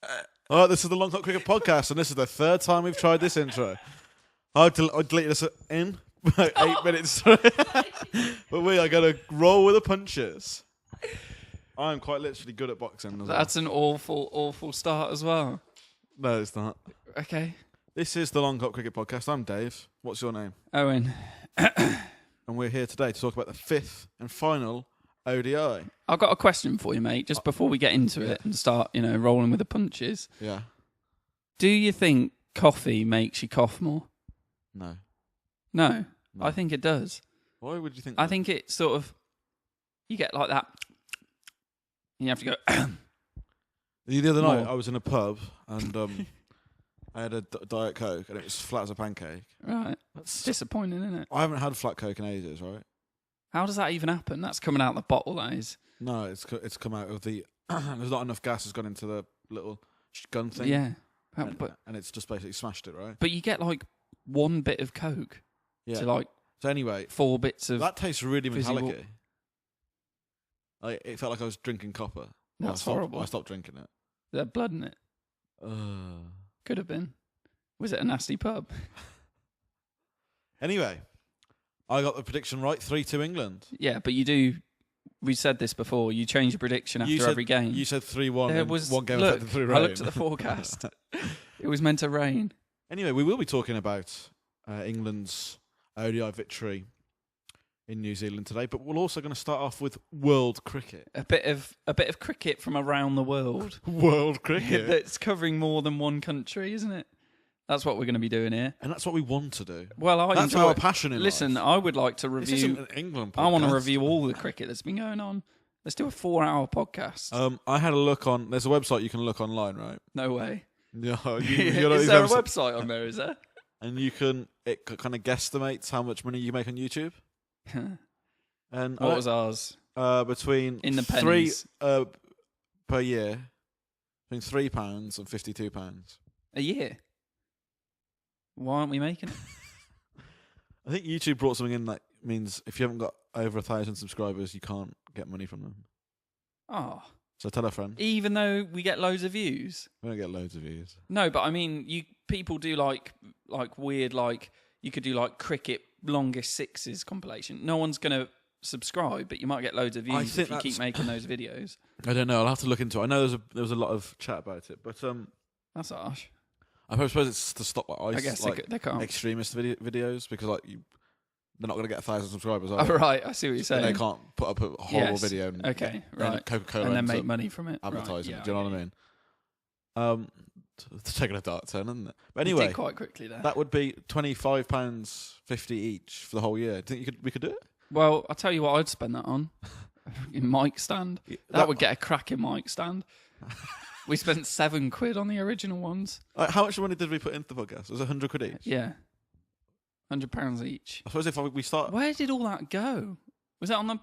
All right, this is the Long Hot Cricket Podcast, and this is the third time we've tried this intro. I deleted this in like 8 minutes, but we are going to roll with the punches. I'm quite literally good at boxing. That's an awful start as well. No, it's not. Okay. This is the Long Hot Cricket Podcast. I'm Dave. What's your name? Owen. And we're here today to talk about the fifth and final ODI. I've got a question for you, mate, just before we get into it and start, rolling with the punches. Yeah. Do you think coffee makes you cough more? No. No. I think it does. Why would you think I that? think it sort of, you get like that, and you have to go, The other night, More. I was in a pub, and I had a Diet Coke, and it was flat as a pancake. right. That's Disappointing, isn't it? I haven't had flat Coke in ages, right? How does that even happen? That's coming out the bottle, that is. No, it's come out of the... there's not enough gas has gone into the little gun thing. Yeah. And it's just basically smashed it, right? But you get like one bit of Coke Yeah. to like So anyway, 4 bits of... that tastes really fizzy metallic. Like, it felt like I was drinking copper. That's horrible. I stopped drinking it. There's blood in it. Could have been. Was it a nasty pub? Anyway, I got the prediction right, 3-2 England. Yeah, but you do... We said this before. You change your prediction after every game. You said 3-1 There and was one game look, affected through rain. I looked at the forecast. It was meant to rain. Anyway, we will be talking about England's ODI victory in New Zealand today, but we're also going to start off with world cricket. A bit of cricket from around the world. World cricket? That's covering more than one country, isn't it? That's what we're going to be doing here. And that's what we want to do. Well, I That's enjoy our it. passion in Listen, life. I would like to This review... isn't an England podcast. I want to review all the cricket that's been going on. Let's do a 4-hour podcast. I had a look on... There's a website you can look online, right? No way. Yeah, Is there a website on there, is there? And you can... It kind of guesstimates how much money you make on YouTube. And What was ours? between In the three pennies. per year, between £3 and £52. A year? Why aren't we making it? I think YouTube brought something in that means if you haven't got over 1,000 subscribers, you can't get money from them. Oh. So tell a friend. Even though we get loads of views? We don't get loads of views. No, but I mean, people do like weird, you could do like cricket longest sixes compilation. No one's going to subscribe, but you might get loads of views if you keep making those videos. I don't know. I'll have to look into it. I know there was a lot of chat about it, but That's harsh. I suppose it's to stop I guess they can't. extremist videos because they're not going to get 1,000 subscribers. Oh, right, I see what you're saying. And they can't put up a horrible video. And right. Coca-Cola and then ends make up money from it. advertising. Right, Do you know what I mean? It's taking a dark turn, isn't it? But anyway, did quite quickly there. that would be £25.50 each for the whole year. Do you think we could do it? Well, I'll tell you what I'd spend that on. In mic stand. That would get a cracking mic stand. We spent £7 on the original ones. How much money did we put into the podcast? Was it 100 quid each? Yeah. £100 each. I suppose if we start... Where did all that go? Was it on the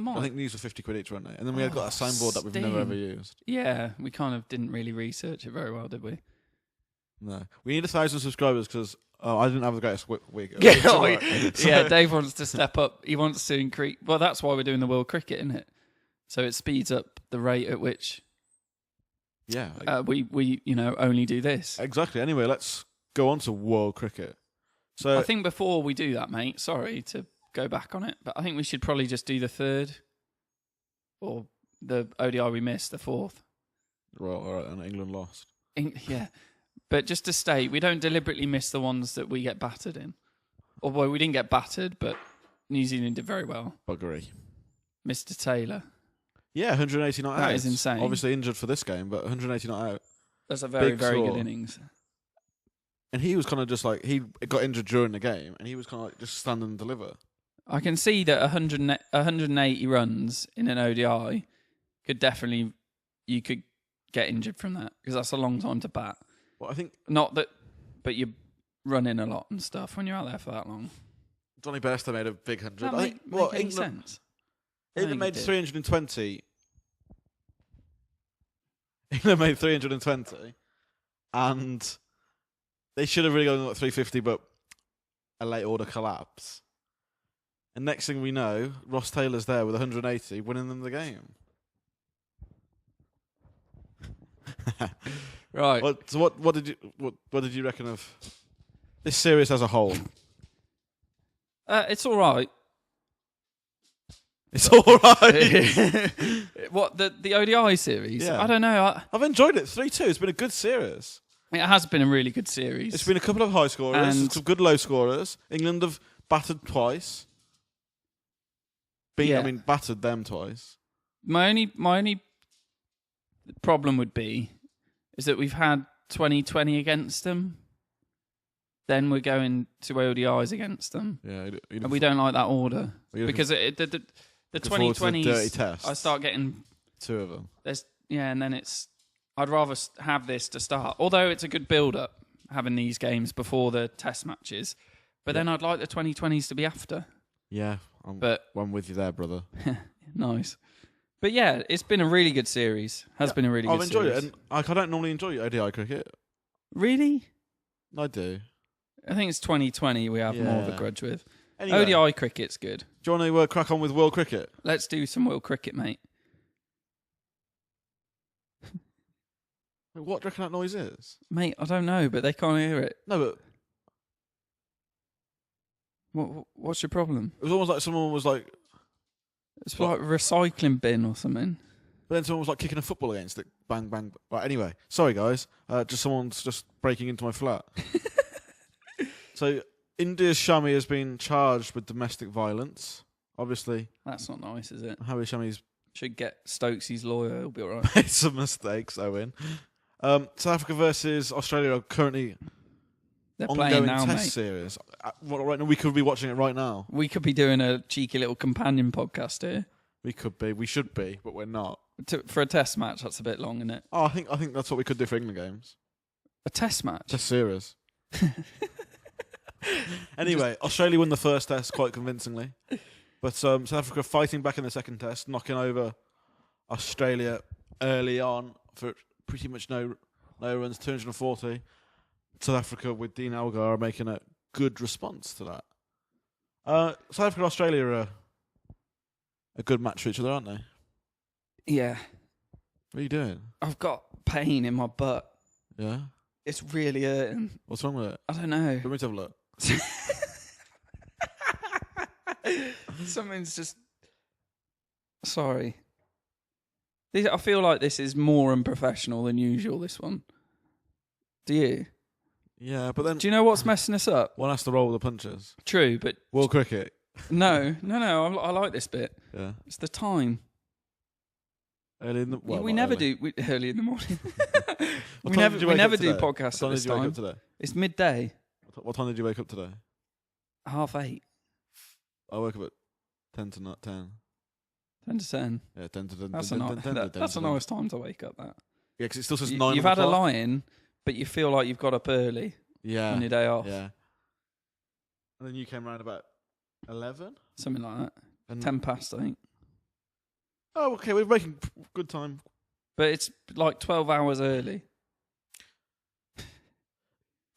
mic? I think these were 50 quid each, weren't they? And then we had got a soundboard that we've never ever used. Yeah, we kind of didn't really research it very well, did we? No. We need 1,000 subscribers because I didn't have the greatest week. Yeah, Dave wants to step up. He wants to increase... Well, that's why we're doing the World Cricket, isn't it? So it speeds up the rate at which... Yeah. We only do this. Exactly. Anyway, let's go on to world cricket. So I think before we do that, mate, sorry to go back on it, but I think we should probably just do the third or the ODI we missed, the fourth. Well, all right, and England lost. Yeah. But just to state, we don't deliberately miss the ones that we get battered in. Although we didn't get battered, but New Zealand did very well. Buggery. Mr. Taylor. Yeah, 180 not out. That is insane. Obviously injured for this game, but 180 not out. That's a very, Big very score. good innings. And he was kind of just like, he got injured during the game, and he was kind of like just stand and deliver. I can see that 180 runs in an ODI you could get injured from that, because that's a long time to bat. Well, I think... Not that, but you're running a lot and stuff when you're out there for that long. Johnny Bairstow made a big 100. That I think, well, make any England, sense? England made 320. England made 320, and they should have really gone at 350, but a late order collapse. And next thing we know, Ross Taylor's there with 180, winning them the game. Right. What did you reckon of this series as a whole? It's all right. It's all right. What the ODI series? Yeah. I don't know. I've enjoyed it. 3-2. It's been a good series. It has been a really good series. It's been a couple of high scorers, And some good low scorers. England have battered twice. Battered them twice. My only problem would be is that we've had 2020 against them. Then we're going to ODIs against them. Yeah, and we don't like that order because the 2020s. Dirty test. I start getting 2 of them. And then I'd rather have this to start. Although it's a good build-up having these games before the test matches, but then I'd like the 2020s to be after. Yeah, I'm with you there, brother. Nice. But yeah, it's been a really good series. Been a really good series. I've enjoyed it, and I don't normally enjoy ODI cricket. Really? I do. I think it's 2020 we have more of a grudge with. Anyway, ODI cricket's good. Do you want to crack on with world cricket? Let's do some world cricket, mate. What do you reckon that noise is? Mate, I don't know, but they can't hear it. No, but... What's your problem? It was almost like someone was like... It's like a recycling bin or something. But then someone was like kicking a football against it. Bang, bang. Right, anyway. Sorry, guys. Someone's just breaking into my flat. So, India's Shami has been charged with domestic violence. Obviously. That's not nice, is it? Harry Shami's... Should get Stokes's lawyer. He'll be all right. Made some mistakes, Owen. South Africa versus Australia are currently... They're playing now, test mate. Series. Right now, we could be watching it right now. We could be doing a cheeky little companion podcast here. We could be. We should be, but we're not. For a test match, that's a bit long, isn't it? Oh, I think that's what we could do for England games. A test match? Test series. Anyway, Australia won the first test quite convincingly. But South Africa fighting back in the second test, knocking over Australia early on for pretty much no runs, 240. South Africa with Dean Elgar making a good response to that. South Africa and Australia are a good match for each other, aren't they? Yeah. What are you doing? I've got pain in my butt. Yeah? It's really hurting. What's wrong with it? I don't know. Let me have a look. Something's just... Sorry. I feel like this is more unprofessional than usual, this one. Do you? Yeah, but then... Do you know what's messing us up? One has to roll with the punches. True, but... World cricket. No, I like this bit. Yeah. It's the time. Early in the... Well, we never do... early in the morning. we never never do podcasts at this time. What time did you wake up today? It's midday. What time did you wake up today? 8:30. I woke up at 10 to 10. 10 to 10. Yeah, 10 to 10. That's a nice time to wake up, that. Yeah, because it still says 9 You've had a lie-in, but you feel like you've got up early on your day off. Yeah. And then you came around about 11? Something like that. And 10 past, I think. Oh, okay, we're making good time. But it's like 12 hours early.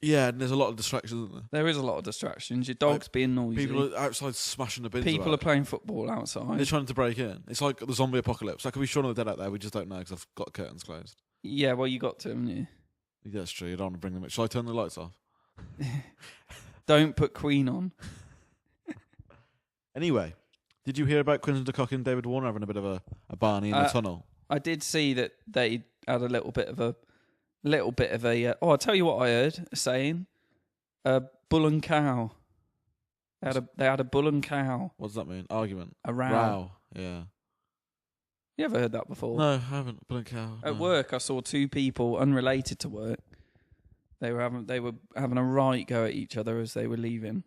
Yeah, and there's a lot of distractions, isn't there? There is a lot of distractions. Your dog's being noisy. People are outside smashing the bins. People are playing football outside. They're trying to break in. It's like the zombie apocalypse. Like, could be Shaun of the Dead out there. We just don't know because I've got curtains closed. Yeah, well, you got to, haven't you? Yeah, that's true. You don't want to bring them in. Shall I turn the lights off? Don't put Queen on. Anyway, did you hear about Quinton de Kock and David Warner having a bit of a Barney in the tunnel? I did see that they had a little bit of a... I'll tell you what I heard saying. Bull and cow. They had a bull and cow. What does that mean? Argument. A row. Yeah. You ever heard that before? No, I haven't. Bull and cow. At work, I saw two people unrelated to work. They were having a right go at each other as they were leaving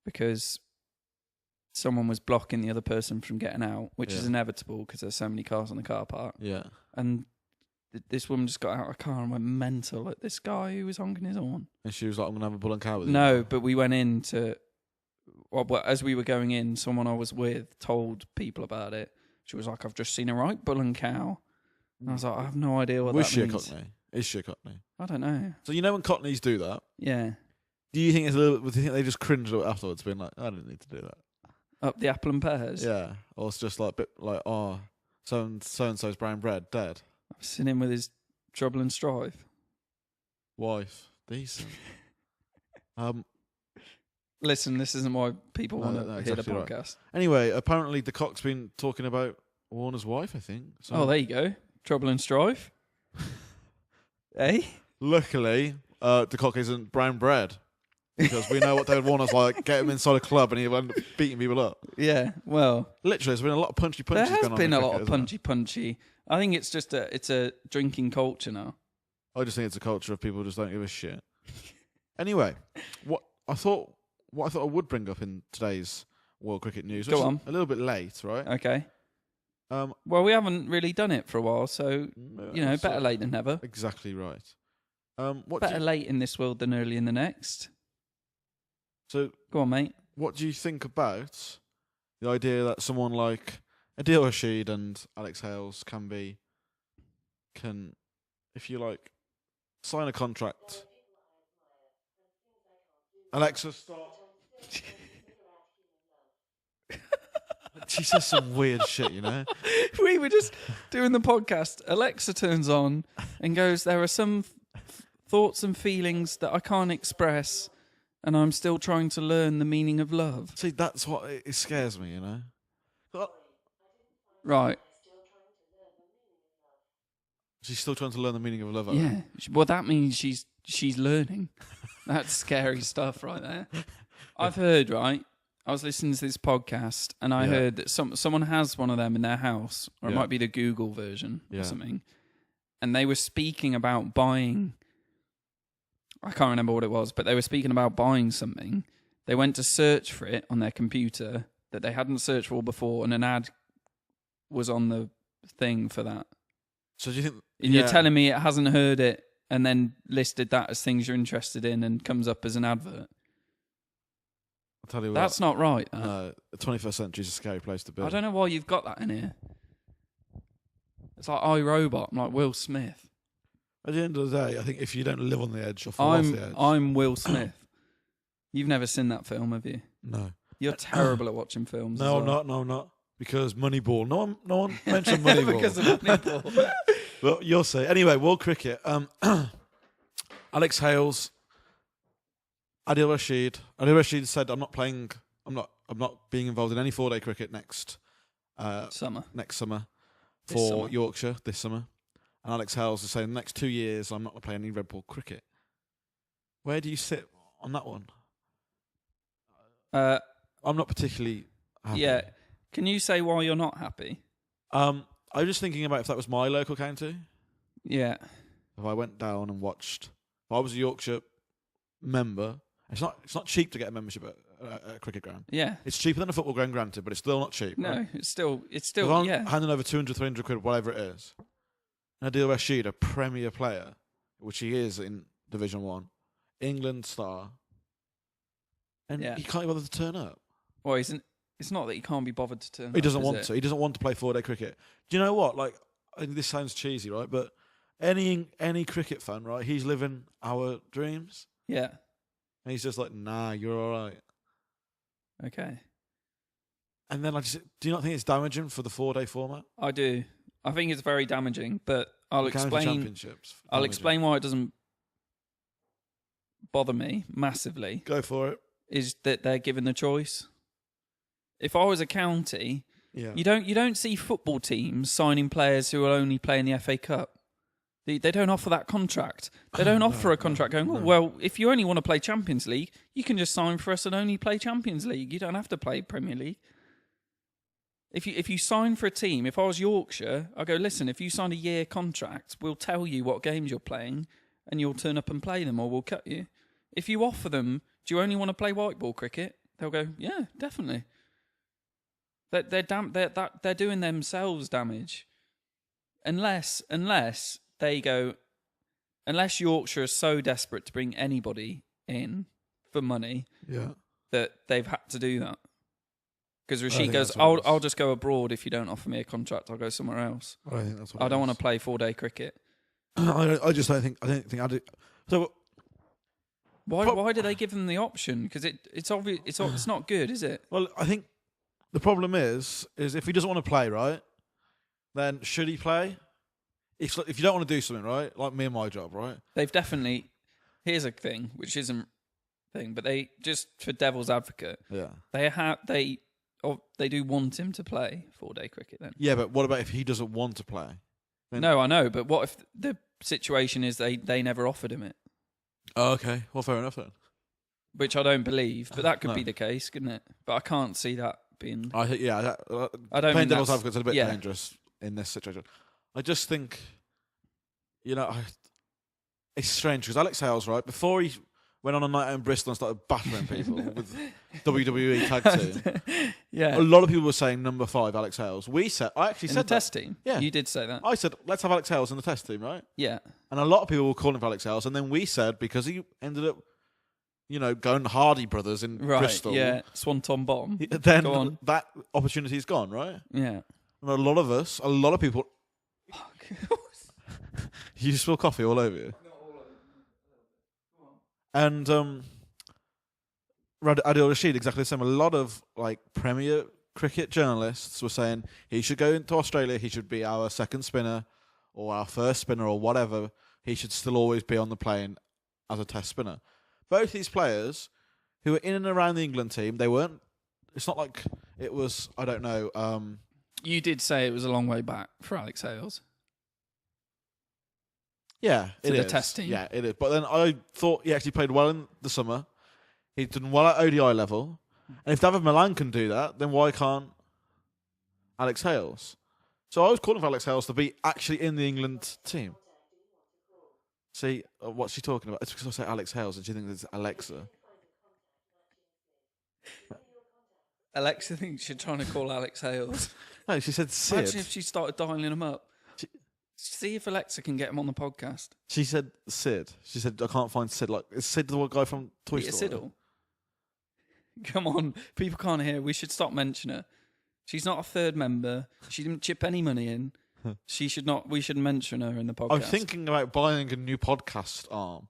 because someone was blocking the other person from getting out, which is inevitable because there's so many cars on the car park. Yeah. And this woman just got out of a car and went mental at this guy who was honking his horn. And she was like, I'm going to have a bull and cow with you. No, but we went in to... Well, as we were going in, someone I was with told people about it. She was like, I've just seen a right bull and cow. And I was like, I have no idea what that means. Was she a Cockney? Is she a Cockney? I don't know. So you know when Cockneys do that? Yeah. Do you think it's a little bit... Do you think they just cringe a little afterwards, being like, I didn't need to do that? Up the apple and pears? Yeah. Or it's just like a bit like, oh, so-and-so's brown bread, dead. I've seen him with his Trouble and strife. Wife. Decent. Listen, this isn't why people want to hear the exactly right. podcast. Anyway, apparently the cock's been talking about Warner's wife, I think. So Oh, there you go. Trouble and strife. Eh? luckily, the cock isn't brown bread. Because we know what David Warner's like. Get him inside a club and he'll end up beating people up. Yeah, well. Literally, there's been a lot of punchy punches There has going on. been in a lot cricket, of punchy. I think it's just it's a drinking culture now. I just think it's a culture of people who just don't give a shit. Anyway, what I thought I would bring up in today's World Cricket News, which Go on. is a little bit late, right? Okay. Well, we haven't really done it for a while, so, better late than never. Exactly right. Better late in this world than early in the next. So, go on, mate. What do you think about the idea that someone like Adil Rashid and Alex Hales can, if you like, sign a contract? Alexa, stop. She says some weird shit, We were just doing the podcast. Alexa turns on and goes, there are some thoughts and feelings that I can't express, and I'm still trying to learn the meaning of love. See, that's what it scares me, Right. She's still trying to learn the meaning of love. Yeah. Well, that means she's learning. That's scary stuff right there. I've heard, right? I was listening to this podcast and I heard that someone has one of them in their house, or it might be the Google version or something. And they were speaking about buying, I can't remember what it was, but they were speaking about buying something. They went to search for it on their computer that they hadn't searched for before, and an ad was on the thing for that. So do you think... And you're telling me it hasn't heard it and then listed that as things you're interested in and comes up as an advert? I'll tell you what. That's not right. No, the 21st century is a scary place to be. I don't know why you've got that in here. It's like iRobot. I'm like Will Smith. At the end of the day, I think if you don't live on the edge, you'll fall off the edge. I'm Will Smith. You've never seen that film, have you? No. You're terrible at watching films. No, I'm not. No, I'm not. Because Moneyball. No one mentioned Moneyball. Because of Moneyball. Well, you'll see. Anyway, World Cricket. Alex Hales, Adil Rashid. Adil Rashid said, "I'm not playing. I'm not being involved in any 4-day cricket next summer. Next summer for Yorkshire this summer." And Alex Hales is saying, "The next 2 years, I'm not going to play any red ball cricket." Where do you sit on that one? I'm not particularly happy. Yeah. Can you say why you're not happy? I was just thinking about if that was my local county. Yeah. If I went down and watched, if I was a Yorkshire member, it's not cheap to get a membership at a cricket ground. Yeah. It's cheaper than a football ground, granted, but it's still not cheap. No, right? it's still if I'm handing over 200, 300 quid, whatever it is, and Adil Rashid, a Premier player, which he is in Division 1, England star, and he can't be bothered to turn up. Well, it's not that he can't be bothered to turn up. He doesn't want to. He doesn't want to play 4-day cricket. Do you know what? Like, I think this sounds cheesy, right? But any cricket fan, right? He's living our dreams. Yeah. And he's just like, nah, you're all right. Okay. And then do you not think it's damaging for the 4-day format? I do. I think it's very damaging, but I'll explain why it doesn't bother me massively. Go for it. Is that they're given the choice. If I was a county, you don't see football teams signing players who will only play in the FA Cup. They don't offer that contract. They don't offer a contract going, well, if you only want to play Champions League, you can just sign for us and only play Champions League. You don't have to play Premier League. If you sign for a team, if I was Yorkshire, I'd go, listen, if you sign a year contract, we'll tell you what games you're playing and you'll turn up and play them or we'll cut you. If you offer them, do you only want to play white ball cricket? They'll go, yeah, definitely. They're doing themselves damage. Unless they go, unless Yorkshire is so desperate to bring anybody in for money that they've had to do that. Because Rashid goes, I'll just go abroad if you don't offer me a contract. I'll go somewhere else. I think that's what I don't want to play 4-day cricket. I just don't think I do. So why do they give them the option? Because it's obvious it's not good, is it? Well, I think the problem is if he doesn't want to play, right? Then should he play? if you don't want to do something, right, like me and my job, right? They've definitely. Here's a thing, which isn't thing, but they just for devil's advocate, Yeah. They do want him to play 4-day cricket then. Yeah, but what about if he doesn't want to play? No, I know, but what if the situation is they never offered him it? Oh, okay. Well, fair enough then. Which I don't believe, but that could No. be the case, couldn't it? But I can't see that being. I think, yeah, I don't playing think devil's that's- advocate's a bit yeah. dangerous in this situation. I just think, it's strange because Alex Hales, right, before he went on a night out in Bristol and started battering people with WWE tag team, Yeah. a lot of people were saying number 5, Alex Hales. I actually In said the that. test team? Yeah. You did say that. I said, let's have Alex Hales in the test team, right? Yeah. And a lot of people were calling for Alex Hales, and then we said, because he ended up, going Hardy Brothers in Right. Bristol, Yeah. Swanton Bottom. Go then on. that opportunity's gone, right? Yeah. And a lot of people, you spill coffee all over you. And Adil Rashid, exactly the same. A lot of Premier cricket journalists were saying he should go into Australia. He should be our second spinner or our first spinner or whatever. He should still always be on the plane as a test spinner. Both these players who were in and around the England team, they weren't. It's not like it was. I don't know. You did say it was a long way back for Alex Hales. Yeah, To it the is. test team. Yeah, it is. But then I thought he actually played well in the summer. He's done well at ODI level. And if David Milan can do that, then why can't Alex Hales? So I was calling for Alex Hales to be actually in the England team. See, what's she talking about? It's because I say Alex Hales and she thinks it's Alexa. Alexa thinks you're trying to call Alex Hales. No, she said Sid. Imagine if she started dialing him up. See if Alexa can get him on the podcast. She said Sid. She said, I can't find Sid. Is Sid the guy from Toy Peter Story? Siddle. Come on, people can't hear. We should stop mentioning her. She's not a third member. She didn't chip any money in. She should not. We should mention her in the podcast. I'm thinking about buying a new podcast arm.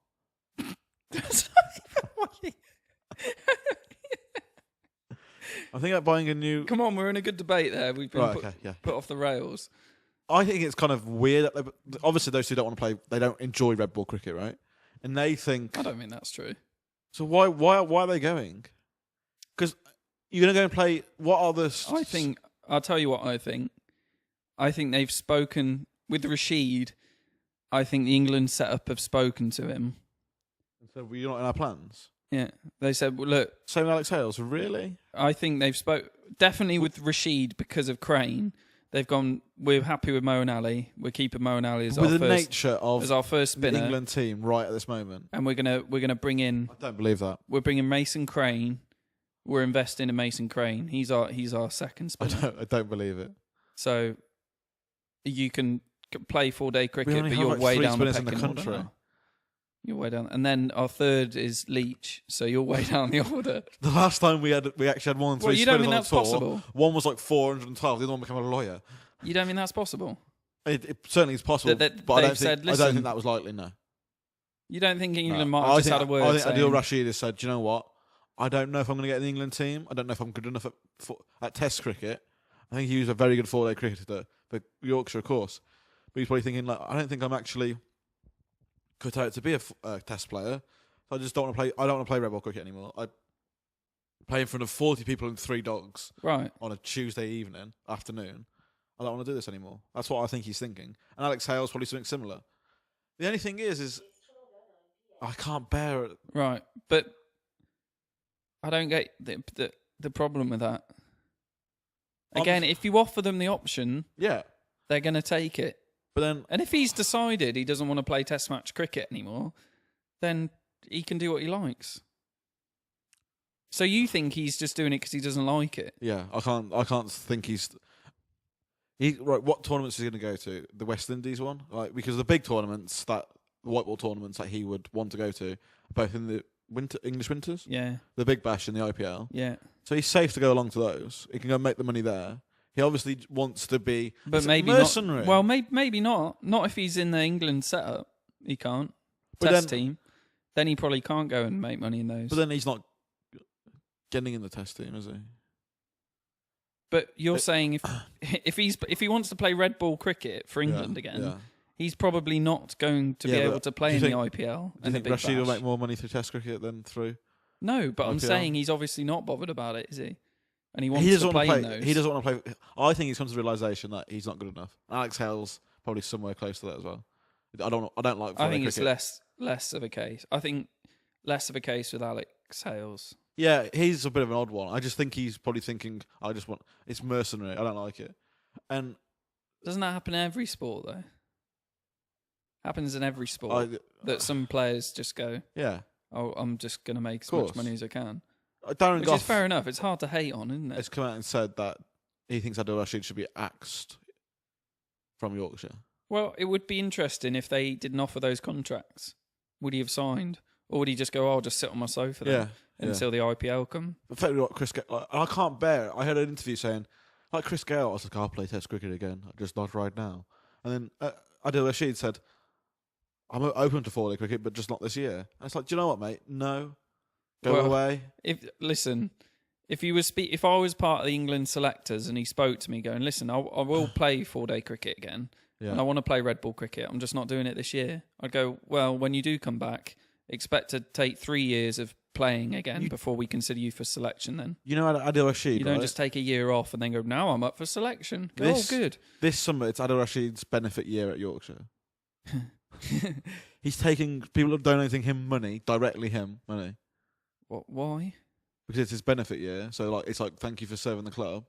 I'm thinking about buying a new... Come on, we're in a good debate there. We've been yeah. put off the rails. I think it's kind of weird. Obviously, those who don't want to play, they don't enjoy red ball cricket, right? And they think... I don't think that's true. So why are they going? Because you're going to go and play... What are the... I'll tell you what I think. I think they've spoken with Rashid. I think the England setup have spoken to him. So you're not in our plans? Yeah. They said, well, look... Same with Alex Hales, really? I think they've definitely with Rashid because of Crane. They've gone, we're happy with Mo and Ali. We're keeping Mo and Ali as with the nature of our first spinner. The England team right at this moment. And we're gonna bring in... I don't believe that. We're bringing Mason Crane. We're investing in Mason Crane. He's our second spinner. I don't believe it. So you can play 4-day cricket, only but have you're way three down the spinners in the pecking country. order now. You're way down. And then our third is Leach, so you're way down the order. The last time we actually had more than 3 Well, you don't spinners think on that's the tour. possible? One was 412, the other one became a lawyer. You don't think that's possible? It certainly is possible, That but I they've said, don't "Listen." think that was likely, no. You don't think England No. might have just had a word I think saying... Adil Rashid has said, do you know what? I don't know if I'm going to get in the England team. I don't know if I'm good enough at Test cricket. I think he was a very good 4-day cricketer for Yorkshire, of course. But he's probably thinking, I don't think I'm actually cut out to be a Test player. So I just don't want to play. I don't want to play red ball cricket anymore. I play in front of 40 people and 3 dogs Right. on a Tuesday afternoon. I don't want to do this anymore. That's what I think he's thinking. And Alex Hales probably something similar. The only thing is I can't bear it. Right. But I don't get the problem with that. Again, if you offer them the option, Yeah. they're going to take it. But then And if he's decided he doesn't want to play Test match cricket anymore, then he can do what he likes. So you think he's just doing it because he doesn't like it? yeah, I can't think right, what tournaments is he going to go to? The West Indies one? Because the big tournaments, the white ball tournaments that he would want to go to, both in the English winters, Yeah. the Big Bash and the IPL. Yeah. So he's safe to go along to those. He can go make the money there. He obviously wants to be But maybe mercenary. not. Well, maybe not. Not if he's in the England setup. He can't. But Test then- team. Then he probably can't go and make money in those. But then he's not getting in the Test team, is he? But you're saying if he wants to play red ball cricket for England Yeah, again, yeah. He's probably not going to be Yeah, able but to play do in you the IPL. Do you and the think Big Rashid will Bash. make more money through Test cricket than through? No, but I'm IPL? saying he's obviously not bothered about it, is he? And he wants He doesn't to want play to in those. He doesn't want to play. I think he's come to the realization that he's not good enough. Alex Hale's probably somewhere close to that as well. I don't like. I think cricket. it's less of a case. I think less of a case with Alex Hales. Yeah, he's a bit of an odd one. I just think he's probably thinking, it's mercenary. I don't like it. And Doesn't that happen in every sport though? Happens in every sport that some players just go, yeah, "Oh, I'm just going to make as much money as I can," Darren which Goff is fair enough. It's hard to hate on, isn't it? has come out and said that he thinks Adil Rashid should be axed from Yorkshire. Well, it would be interesting if they didn't offer those contracts. Would he have signed, or would he just go, "Oh, I'll just sit on my sofa then until the IPL come"? Effectively, what Chris Gale, I can't bear it. I heard an interview saying, like Chris Gale, I was like, I'll play Test cricket again, just not right now. And then Adil Rashid said, I'm open to 4-day cricket, but just not this year. And it's like, do you know what, mate? No, go away. If I was part of the England selectors and he spoke to me, going, "Listen, I will play 4-day cricket again, and I want to play red ball cricket. I'm just not doing it this year." I'd go, "Well, when you do come back, expect to take 3 years of playing again before we consider you for selection." Then you know Adil Rashid. You don't just take a year off and then go, "Now I'm up for selection." Go, good. This summer, it's Adil Rashid's benefit year at Yorkshire. He's taking people are donating him money directly. Money. What? Why? Because it's his benefit year. So it's like thank you for serving the club.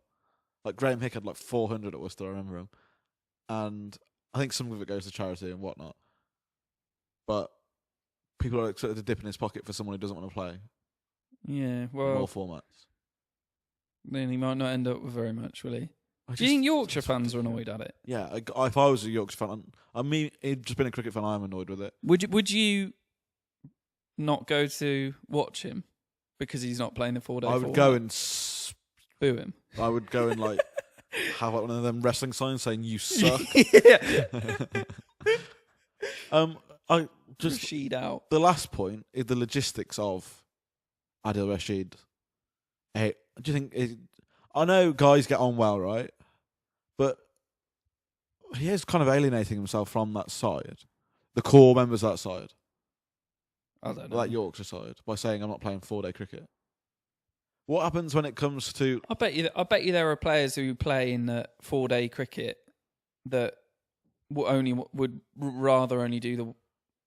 Like Graham Hick had like 400 at Worcester. I remember him, and I think some of it goes to charity and whatnot. But people are excited to dip in his pocket for someone who doesn't want to play. Yeah, well, in more formats. Then he might not end up with very much, will he? Do you think Yorkshire fans are annoyed at it? Yeah, if I was a Yorkshire fan, he'd just been a cricket fan, I'm annoyed with it. Would you not go to watch him because he's not playing the 4-day? I would go and boo him. I would go and have one of them wrestling signs saying "You suck." I just Rashid out. The last point is the logistics of Adil Rashid. Do you think? I know guys get on well, right? But he is kind of alienating himself from that side, the core members of that side. I don't know. That Yorkshire side, by saying I'm not playing 4-day cricket. What happens when it comes to? I bet you there are players who play in the 4-day cricket that would rather only do the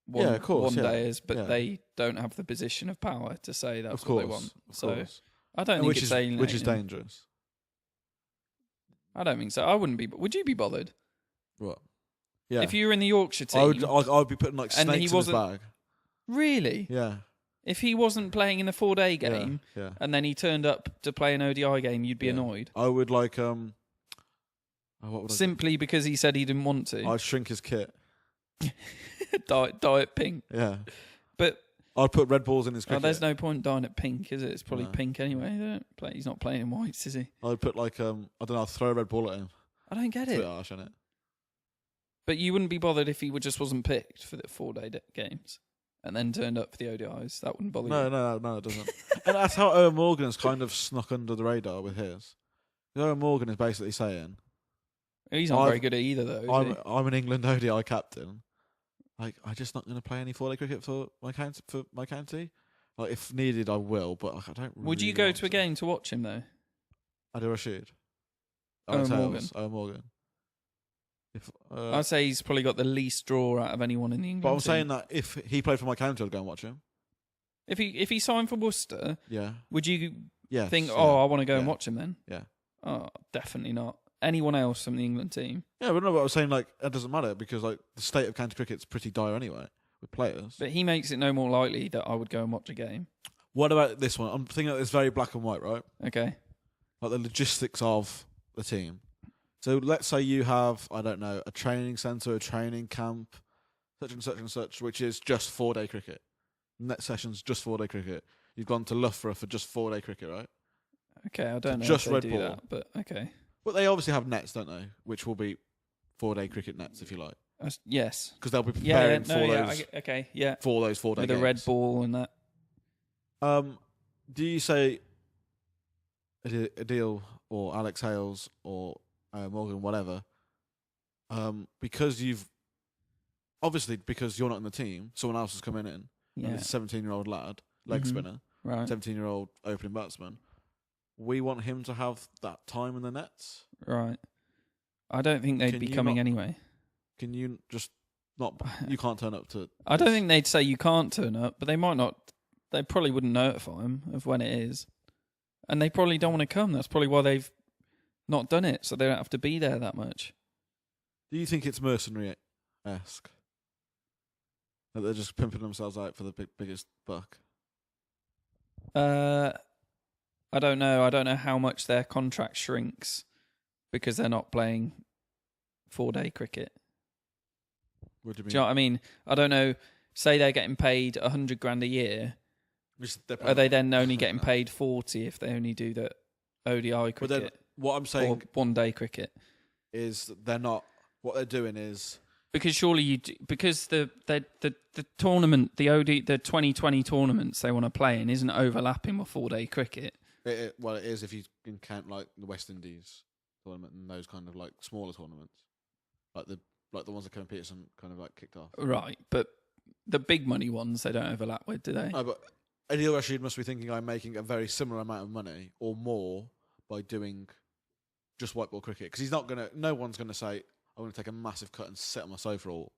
one days, but they don't have the position of power to say that's what they want. So I don't think it's alienating. Which is dangerous. I don't think so. I wouldn't be. Would you be bothered? What? Yeah. If you were in the Yorkshire team, I would be putting snakes in his bag. Really? Yeah. If he wasn't playing in the 4-day game, and then he turned up to play an ODI game, you'd be annoyed. I would what would Simply because he said he didn't want to. I'd shrink his kit. dye it pink. Yeah. But I'd put red balls in his cricket. There's no point dyeing it pink, is it? It's probably pink anyway. He's not playing in whites, is he? I'd put I don't know, I'd throw a red ball at him. I don't get it. it. It's a bit harsh, isn't it? But you wouldn't be bothered if he just wasn't picked for the 4-day games and then turned up for the ODIs. That wouldn't bother you. No, it doesn't. And that's how Owen Morgan's kind of snuck under the radar with his. Owen Morgan is basically saying, he's not very good at either, though. I'm an England ODI captain. I'm just not going to play any 4-day cricket for my county. If needed, I will, but I don't. Would you go to a game to watch him though? Adil Rashid. Owen Morgan. I'd say he's probably got the least draw out of anyone in the England But I'm team. saying that if he played for my county, I'd go and watch him. If he signed for Worcester, would you think, I want to go and watch him then? Yeah. Oh, definitely not. Anyone else from the England team? Yeah, but no, but I was saying it doesn't matter because the state of county cricket's pretty dire anyway with players. But he makes it no more likely that I would go and watch a game. What about this one? I'm thinking that it's very black and white, right? Okay. Like the logistics of the team. So let's say you have, I don't know, a training centre, a training camp, such and such and such, which is just 4-day cricket. Net sessions, just 4-day cricket. You've gone to Loughborough for just 4-day cricket, right? Okay, I don't know just if they red do ball. that, but okay. Well, they obviously have nets, don't they? Which will be 4-day cricket nets, if you like. Yes. Because they'll be preparing for those 4-day With games. a red ball and that. Do you say Adil or Alex Hales or Morgan, whatever, because you've obviously because you're not in the team, someone else is coming in. Yeah. And it's a 17-year-old lad, leg spinner, Right. 17-year-old opening batsman. We want him to have that time in the nets. Right. I don't think they'd be coming anyway. Can you just not? You can't turn up to. I don't think they'd say you can't turn up, but they might not. They probably wouldn't notify him of when it is, and they probably don't want to come. That's probably why they've not done it, so they don't have to be there that much. Do you think it's mercenary-esque? That they're just pimping themselves out for the biggest buck? I don't know. I don't know how much their contract shrinks because they're not playing 4-day cricket. What do you mean? Do you know what I mean? I don't know. Say they're getting paid $100,000 a year. Are they then only getting paid 40 if they only do the ODI cricket? But then, what I'm saying, or 1-day cricket, is they're not. What they're doing is because surely because the tournament, the 2020 tournaments they want to play in isn't overlapping with 4-day cricket. Well, it is if you can count like the West Indies tournament and those kind of like smaller tournaments, like the ones that Kevin Peterson kind of like kicked off. Right, but the big money ones they don't overlap with, do they? No, but Adil Rashid must be thinking I'm making a very similar amount of money or more by doing just white ball cricket because he's not gonna. No one's gonna say I'm gonna take a massive cut and sit on my sofa all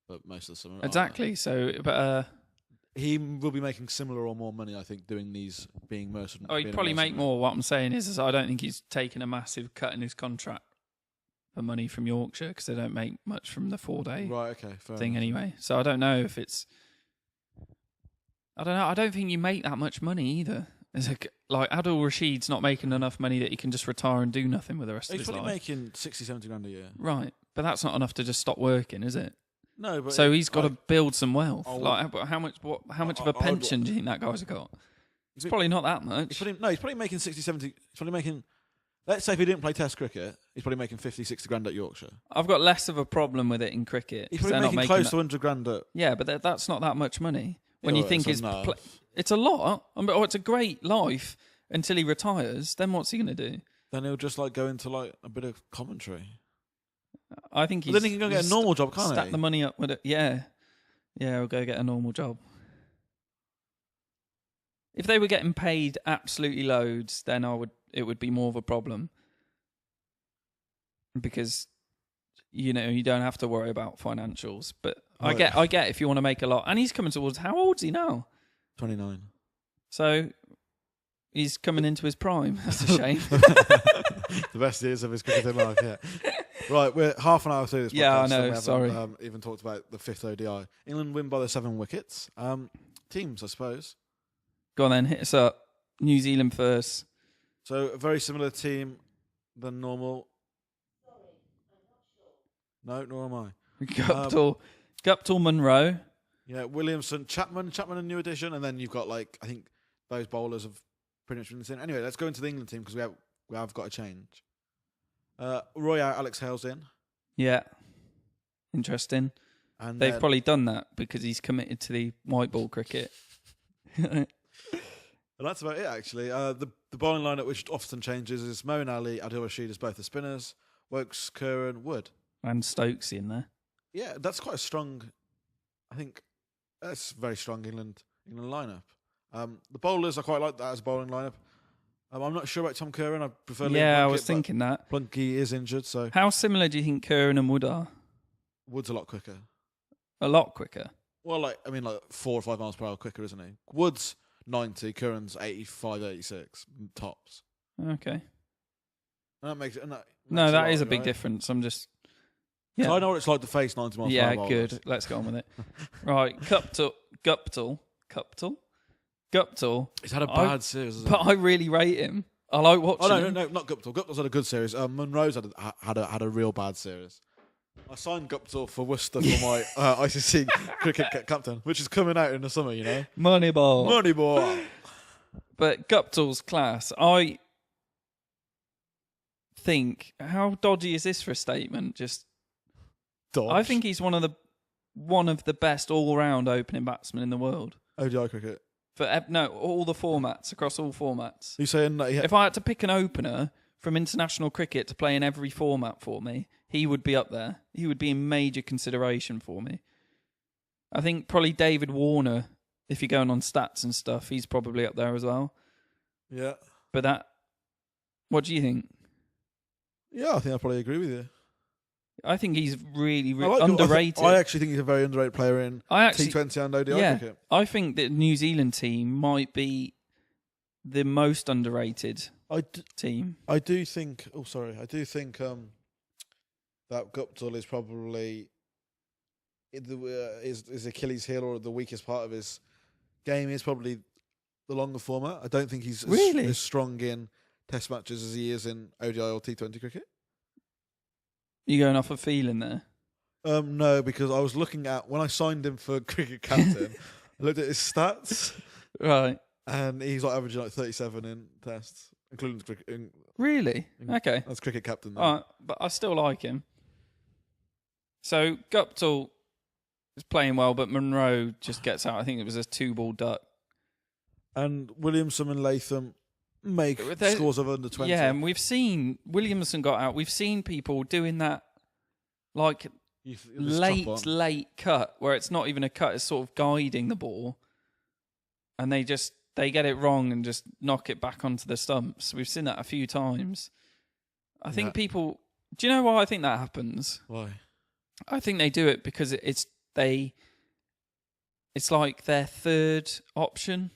for most of the summer. Exactly. So, but he will be making similar or more money, I think, doing these being mercenary. Oh, he'd probably make more. What I'm saying is I don't think he's taking a massive cut in his contract for money from Yorkshire because they don't make much from the 4-day thing anyway. So I don't know if it's. I don't know. I don't think you make that much money either. Like Adil Rashid's not making enough money that he can just retire and do nothing with the rest of his life. He's probably making 60-70 grand a year. Right, but that's not enough to just stop working, is it? No, but so he's got to build some wealth. How much of a pension do you think that guy's got? It's probably not that much. He's probably making 60-70. He's probably making. Let's say if he didn't play Test cricket, he's probably making 50-60 grand at Yorkshire. I've got less of a problem with it in cricket. He's probably making close to 100 grand at. Yeah, but that's not that much money. When you think it's a lot. It's a great life until he retires. Then what's he going to do? Then he'll just like go into like a bit of commentary. I think then he can go get a normal job, can't he? Stack the money up with it. Yeah, he'll go get a normal job. If they were getting paid absolutely loads, then it would be more of a problem because you don't have to worry about financials. But I get if you want to make a lot, and he's coming towards. How old is he now? 29. So he's coming into his prime. That's a shame. The best years of his cricketing life. Yeah. Right, we're half an hour through this podcast. Yeah, I know. We haven't even talked about the 5th ODI. England win by the 7 wickets. Teams, I suppose. Go on then, hit us up. New Zealand first. So a very similar team than normal. No, nor am I. Guptill, Munro. Yeah, Williamson, Chapman a new addition, and then you've got I think those bowlers have pretty much been the same. Anyway, let's go into the England team because we have got a change. Roy out, Alex Hale's in. Yeah, interesting. And they've probably done that because he's committed to the white ball cricket. And that's about it, actually. The bowling lineup, which often changes, is Moeen Ali, Adil Rashid as both the spinners, Wokes, Curran, Wood. And Stokes in there. Yeah, that's quite a strong. I think that's a very strong England lineup. The bowlers, I quite like that as a bowling lineup. I'm not sure about Tom Curran. I prefer. Yeah, I was thinking that. Plunkey is injured, so. How similar do you think Curran and Wood are? Wood's a lot quicker. A lot quicker. Well, 4 or 5 miles per hour quicker, isn't he? Wood's 90, Curran's 85, 86 tops. Okay. And that makes it. That is a big difference. I'm just. Yeah. So I know what it's like to face 90 miles per hour. Yeah, good. Let's go on with it. Right, Guptill. He's had a bad series, but I really rate him. I like watching him. No, not Guptill. Guptill's had a good series. Munro's had a real bad series. I signed Guptill for Worcester for my ICC cricket captain, which is coming out in the summer, Moneyball. But Guptill's class. I think, how dodgy is this for a statement? Just dodge. I think he's one of the best all-round opening batsmen in the world. ODI cricket. All the formats, across all formats. You're saying that if I had to pick an opener from international cricket to play in every format for me, he would be up there. He would be in major consideration for me. I think probably David Warner, if you're going on stats and stuff, he's probably up there as well. Yeah. But what do you think? Yeah, I think I probably agree with you. I think he's really, I like underrated. I actually think he's a very underrated player in T20 and ODI cricket. I think that New Zealand team might be the most underrated team. I do think. Oh, sorry. I do think that Guptill is probably his Achilles heel or the weakest part of his game is probably the longer format. I don't think he's as strong in Test matches as he is in ODI or T20 cricket. You going off a feeling there? No, because I was looking at when I signed him for cricket captain. I looked at his stats, right, and he's like averaging like 37 in tests, including cricket. Really? Okay, that's cricket captain. But I still like him. So Guptill is playing well, but Monroe just gets out. I think it was a 2-ball duck. And Williamson and Latham make scores of under 20. Yeah, and we've seen Williamson got out. We've seen people doing that, like late cut where it's not even a cut; it's sort of guiding the ball, and they get it wrong and just knock it back onto the stumps. We've seen that a few times. I think people. Do you know why I think that happens? Why? I think they do it because it's like their third option.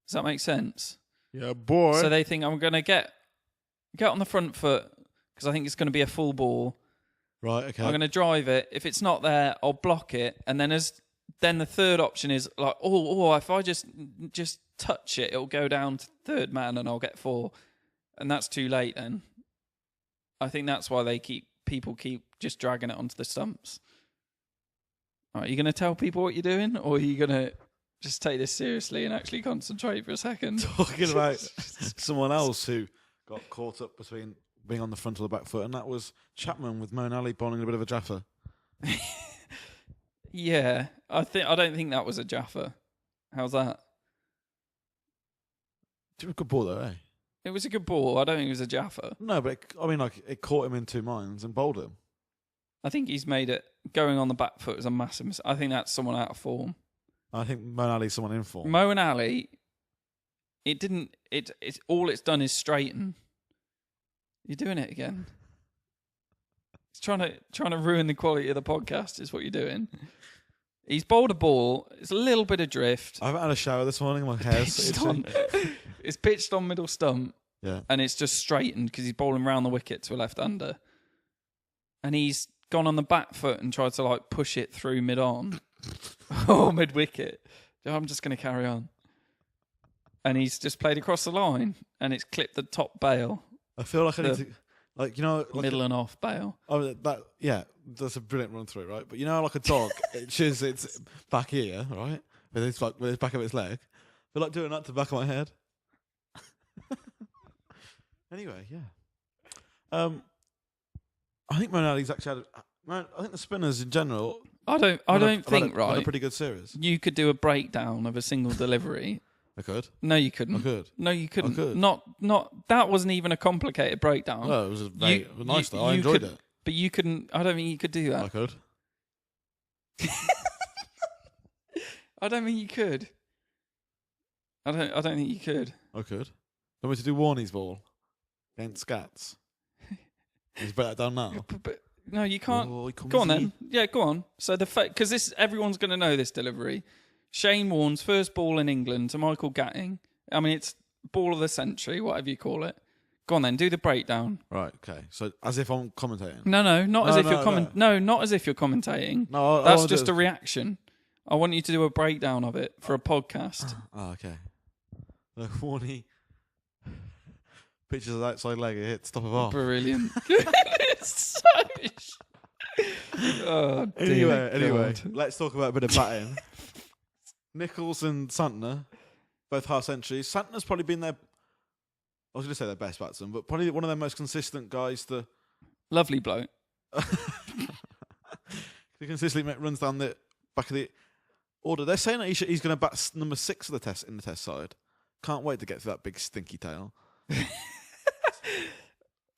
Does that make sense? Yeah, boy. So they think I'm going to get on the front foot because I think it's going to be a full ball. Right. Okay. I'm going to drive it. If it's not there, I'll block it. And then the third option is like, if I just touch it, it'll go down to third man and I'll get 4. And that's too late then. I think that's why people keep just dragging it onto the stumps. All right, are you going to tell people what you're doing, or are you going to just take this seriously and actually concentrate for a second? Talking about someone else who got caught up between being on the front or the back foot, and that was Chapman with Moeen Ali bowling a bit of a jaffa. Yeah, I don't think that was a jaffa. How's that? It was a good ball though, eh? It was a good ball. I don't think it was a jaffa. No, but it caught him in 2 minds and bowled him. I think he's made it. Going on the back foot is a massive mistake. I think that's someone out of form. I think Moeen Ali's someone in form. Moeen Ali, it's all it's done is straighten. You're doing it again. It's trying to ruin the quality of the podcast is what you're doing. He's bowled a ball. It's a little bit of drift. I haven't had a shower this morning. My hair's itching. It's pitched on middle stump. Yeah. And it's just straightened because he's bowling round the wicket to a left-hander. And he's gone on the back foot and tried to like push it through mid-on. Or mid-wicket. I'm just going to carry on. And he's just played across the line and it's clipped the top bail. I feel like I need to, middle and off bail. Oh, that's a brilliant run through, right? But you know, like a dog, it's back here, right? With its back of its leg. I feel like doing that to the back of my head. Anyway, yeah. I think Moeen Ali's actually I think the spinners in general. I don't think had a pretty good series. You could do a breakdown of a single delivery. I could. No, you couldn't. I could. No, you couldn't. I could. Not. That wasn't even a complicated breakdown. No, it was nice though. I enjoyed it. But you couldn't. I don't think you could do that. I could. I don't think you could. I don't think you could. I could. Want me to do Warney's ball against Scats? He's break that down now. But no, you can't. Oh, go on then. Yeah, go on. So because everyone's going to know this delivery. Shane Warne's first ball in England to Michael Gatting. I mean, it's ball of the century, whatever you call it. Go on then, do the breakdown. Right, okay. So as if I'm commentating. No, not as if you're commentating. No, that's just a reaction. I want you to do a breakdown of it for a podcast. Oh, okay. The Warney pitches his outside leg, it hits top of off. Brilliant. Oh, anyway, let's talk about a bit of batting. Nichols and Santner, both half centuries. Santner's probably been I was going to say their best batsman, but probably one of their most consistent guys. Lovely bloke. He consistently runs down the back of the order. They're saying that he's going to bat number 6 of in the test side. Can't wait to get to that big stinky tail.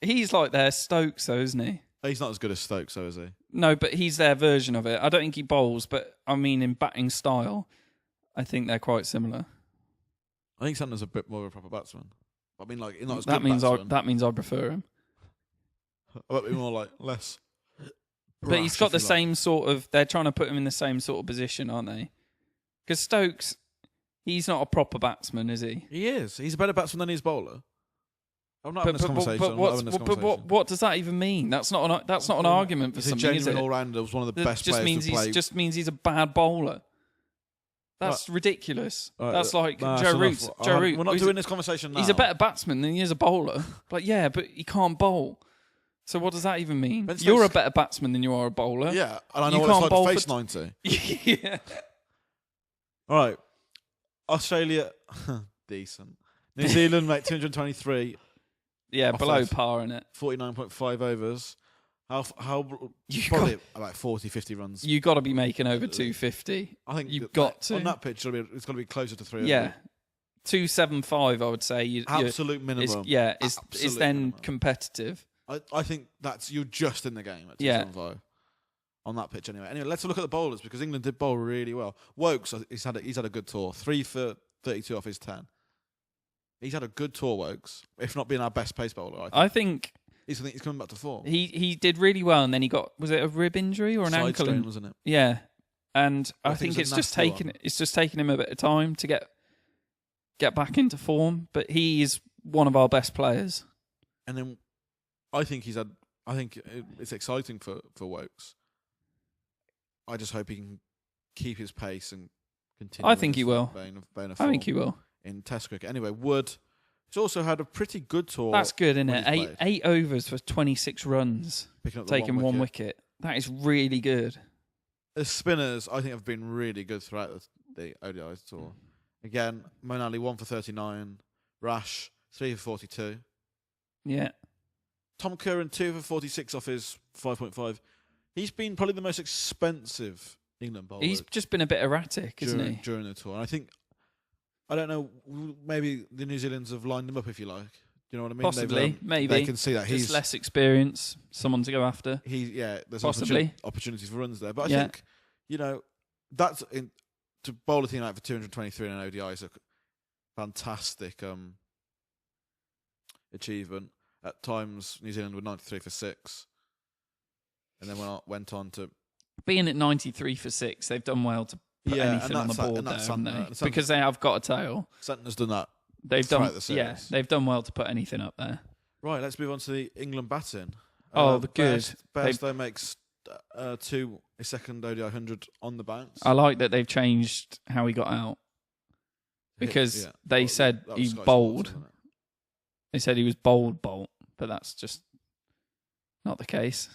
He's like their Stokes, though, isn't he? He's not as good as Stokes, though, is he? No, but he's their version of it. I don't think he bowls, but I mean, in batting style, I think they're quite similar. I think Santner's a bit more of a proper batsman. I mean, like, not as That good means batsman. that means I prefer him. I might be more like less. But he's got the same sort of. They're trying to put him in the same sort of position, aren't they? Because Stokes, he's not a proper batsman, is he? He is. He's a better batsman than he's bowler. I'm not having this conversation. What does that even mean? That's not an argument for he's something, is it? He's a genuine all-rounder. Was one of the best players to play. Just means he's a bad bowler. That's ridiculous. That's like Joe Root. We're not doing this conversation now. He's a better batsman than he is a bowler. But yeah, but he can't bowl. So what does that even mean? You're a better batsman than you are a bowler. Yeah, and I know what it's like to face 90. Yeah. All right. Australia, decent. New Zealand, mate, 223. Yeah, below par in it. 49.5 overs. How probably about 40, 50 runs. You got to be making over 250. I think you've got to. On that pitch, it's got to be closer to 300. Yeah. 275, I would say. Absolute minimum. Is then competitive. I think you're just in the game at 275 on that pitch anyway. Anyway, let's look at the bowlers because England did bowl really well. Wokes, he's had a good tour. 3 for 32 off his 10. He's had a good tour, Wokes, if not being our best pace bowler. I think he's coming back to form. He did really well, and then he got, was it a rib injury or an side ankle? Strain, wasn't it? Yeah, and I think it's just taken him a bit of time to get back into form. But he is one of our best players. And then I think it's exciting for Wokes. I just hope he can keep his pace and continue. I think he will. I think he will. In Test cricket. Anyway, Wood has also had a pretty good tour. That's good, isn't it? 8 overs for 26 runs, taking one wicket. That is really good. The spinners, I think, have been really good throughout the ODI tour. Again, Monali 1 for 39, Rash 3 for 42. Yeah. Tom Curran 2 for 46 off his 5.5. He's been probably the most expensive England bowler. He's just been a bit erratic, isn't he? During the tour. And I don't know, maybe the New Zealanders have lined him up, if you like. Do you know what I mean? Possibly, maybe. They can see that he's less experience, someone to go after. There's possibly opportunities for runs there. But I think, that's to bowl a team out for 223 in an ODI is a fantastic achievement. At times, New Zealand were 93 for 6. And then went on to... Being at 93 for 6, they've done well to put anything on the board there, haven't they? Because they have got a tail. Santner's done that. They've done well to put anything up there. Right, let's move on to the England batting. Good. Bairstow makes a second ODI 100 on the bounce. I like that they've changed how he got out. Because they said he bowled. They said he was bowled, but that's just not the case.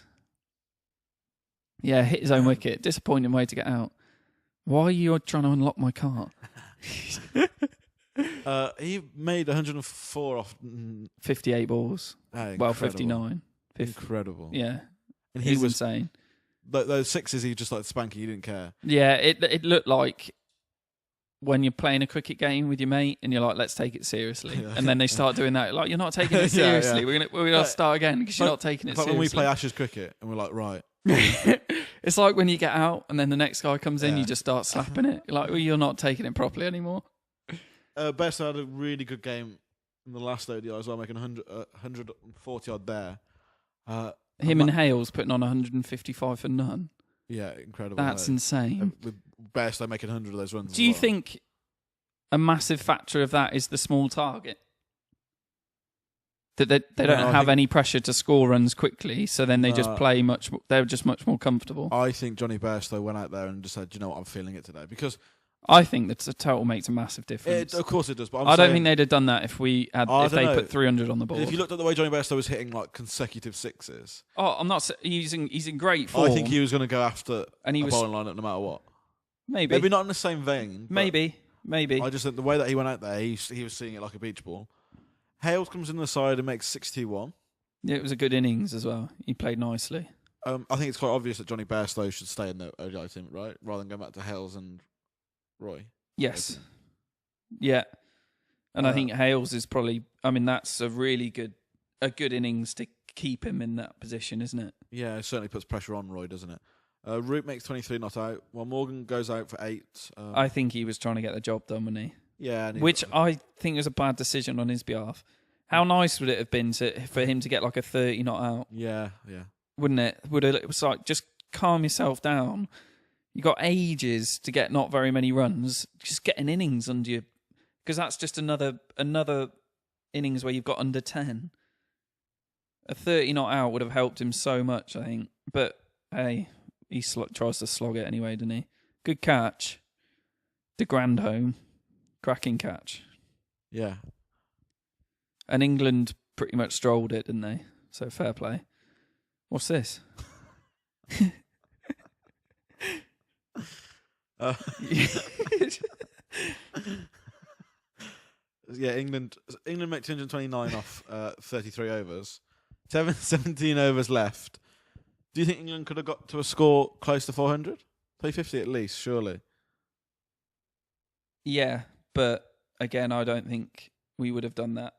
Yeah, hit his own wicket. Disappointing way to get out. Why are you trying to unlock my car? He made 104 off 58 balls. Well, 59. Incredible. Yeah. And he was insane. Those sixes, he just like spanky, he didn't care. Yeah, it looked like when you're playing a cricket game with your mate and you're like, let's take it seriously. Yeah. And then they start doing that. Like, you're not taking it seriously. Yeah. We're gonna start again because you're not taking it seriously. Like when we play Ashes cricket and we're like, right. It's like when you get out and then the next guy comes in, you just start slapping it. You're like, well, you're not taking it properly anymore. Bairstow had a really good game in the last ODI as well, making 140 odd there. Him and Hales putting on 155 for none. Yeah, incredible. That's insane. With Bairstow making 100 of those runs. Do you think a massive factor of that is the small target? That they don't have any pressure to score runs quickly, so then they just play they're just much more comfortable. I think Johnny Bairstow went out there and just said, "Do you know what, I'm feeling it today." Because I think that the total makes a massive difference. Of course it does, but I don't think they'd have done that if they put 300 on the board. If you looked at the way Johnny Bairstow was hitting like consecutive sixes, I'm not. He's in great form. I think he was going to go after a bowling lineup no matter what. Maybe not in the same vein. Maybe. I just think the way that he went out there, he was seeing it like a beach ball. Hales comes in the side and makes 61. Yeah, it was a good innings as well. He played nicely. I think it's quite obvious that Johnny Bairstow should stay in the ODI team, right? Rather than going back to Hales and Roy. Yes. Yeah. And I think Hales is probably... I mean, that's a really good innings to keep him in that position, isn't it? Yeah, it certainly puts pressure on Roy, doesn't it? Root makes 23 not out, while Morgan goes out for 8. I think he was trying to get the job done, wasn't he? Yeah. Which I think was a bad decision on his behalf. How nice would it have been for him to get like a 30 not out? Yeah. Wouldn't it? It was like, just calm yourself down. You got ages to get not very many runs. Just get an innings under you. Because that's just another innings where you've got under 10. A 30 not out would have helped him so much, I think. But, hey, he tries to slog it anyway, doesn't he? Good catch. De Grandhomme. Cracking catch. Yeah. And England pretty much strolled it, didn't they? So fair play. What's this? Yeah, England make 229 off 33 overs. 17 overs left. Do you think England could have got to a score close to 400? 350 at least, surely. Yeah, but again, I don't think we would have done that.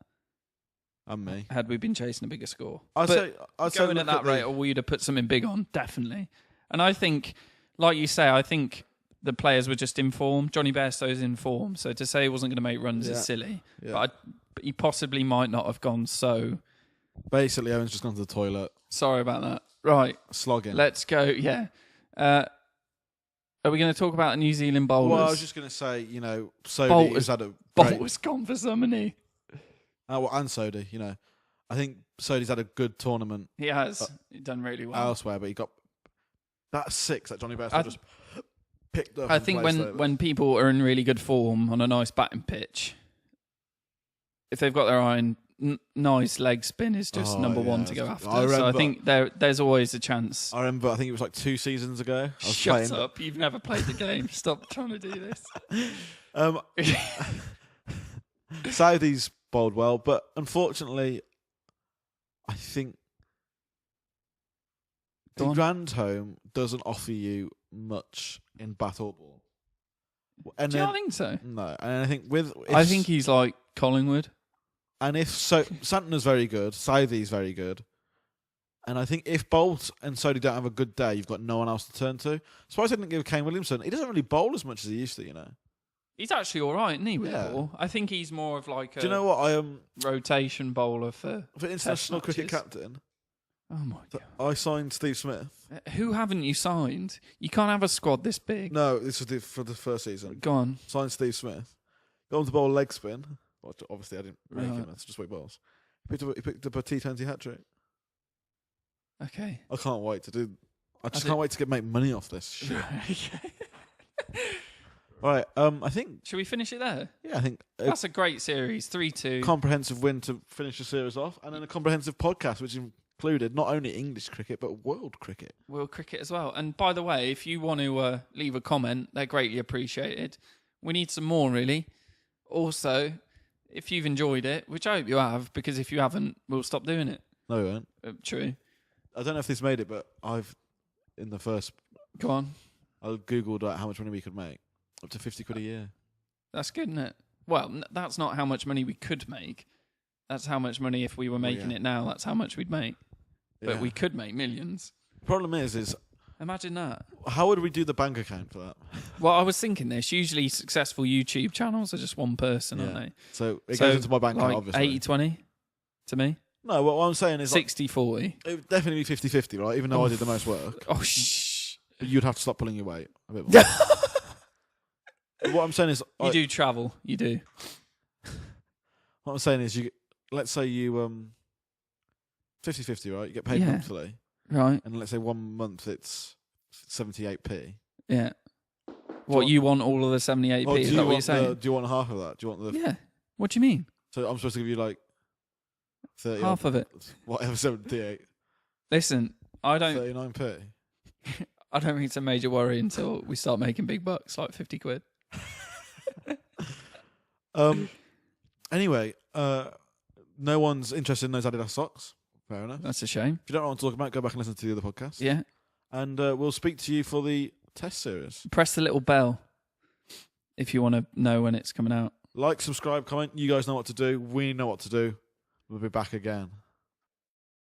And me. Had we been chasing a bigger score. I'd say going at that rate, or we'd have put something big on, definitely. And I think, like you say, I think the players were just in form. Johnny Bairstow's in form, so to say he wasn't going to make runs is silly. Yeah. But he possibly might not have gone so. Basically, Owen's just gone to the toilet. Sorry about that. Right. Slogging. Let's go, yeah. Are we going to talk about the New Zealand bowlers? Well, I was just going to say, Sodhi has had a Bolt was gone for some, hasn't he? And Sodhi, I think Sodhi's had a good tournament. He has. He's done really well. Elsewhere, but he got that 6 that Johnny Bairstow just picked up. I think when people are in really good form on a nice batting pitch, if they've got their eye on nice leg spin is just number one to go after. So I think there's always a chance. I remember, I think it was like 2 seasons ago. Shut up. You've never played the game. Stop trying to do this. Southie's bowled well, but unfortunately, I think the Grandhomme doesn't offer you much in bat or ball. And do you not think so? No, and I think I think he's like Collingwood. And if Santner's very good, Southie's very good, and I think if Bolt and Sodhi don't have a good day, you've got no one else to turn to. Surprised I didn't give Kane Williamson. He doesn't really bowl as much as he used to, He's actually all right, isn't he? With the ball? I think he's more of like a. Do you know what I am? Rotation bowler for international cricket captain. Oh my god! I signed Steve Smith. Who haven't you signed? You can't have a squad this big. No, this was for the first season. Go on. Signed Steve Smith. Got him to bowl a leg spin. Well, obviously, I didn't make him. That's just weight balls. He picked up a T20 hat trick. Okay. I can't wait to do. I just can't wait to make money off this shit. Right, I think. Should we finish it there? Yeah, I think that's a great series. 3-2. Comprehensive win to finish the series off, and then a comprehensive podcast, which included not only English cricket but world cricket. World cricket as well. And by the way, if you want to leave a comment, they're greatly appreciated. We need some more, really. Also, if you've enjoyed it, which I hope you have, because if you haven't, we'll stop doing it. No, we won't. True. I don't know if this made it, but in the first. Go on. I googled how much money we could make. Up to 50 quid a year. That's good, isn't it? Well, that's not how much money we could make. That's how much money, if we were making it now, that's how much we'd make. But we could make millions. The problem is... Imagine that. How would we do the bank account for that? Well, I was thinking this. Usually successful YouTube channels are just one person, aren't they? So it goes into my bank account, obviously. 80-20 to me? No, what I'm saying is... 60-40. It would definitely be 50-50, right? Even though I did the most work. Oh, shh. You'd have to stop pulling your weight a bit more. What I'm saying is... You do travel. You do. What I'm saying is, let's say you... 50-50, right? You get paid monthly. Right. And let's say 1 month it's 78p. Yeah. You want all of the 78p? Is that what you're saying? Do you want half of that? Do you want the... Yeah. What do you mean? So I'm supposed to give you like 30... Half of it. Whatever, 78. Listen, I don't... 39p. I don't think it's a major worry until we start making big bucks, like 50 quid. Anyway, no one's interested in those Adidas socks. Fair enough. That's a shame. If you don't know what I'm talking about, go back and listen to the other podcast. Yeah. And we'll speak to you for the test series. Press the little bell if you want to know when it's coming out. Like, subscribe, comment. You guys know what to do. We know what to do. We'll be back again.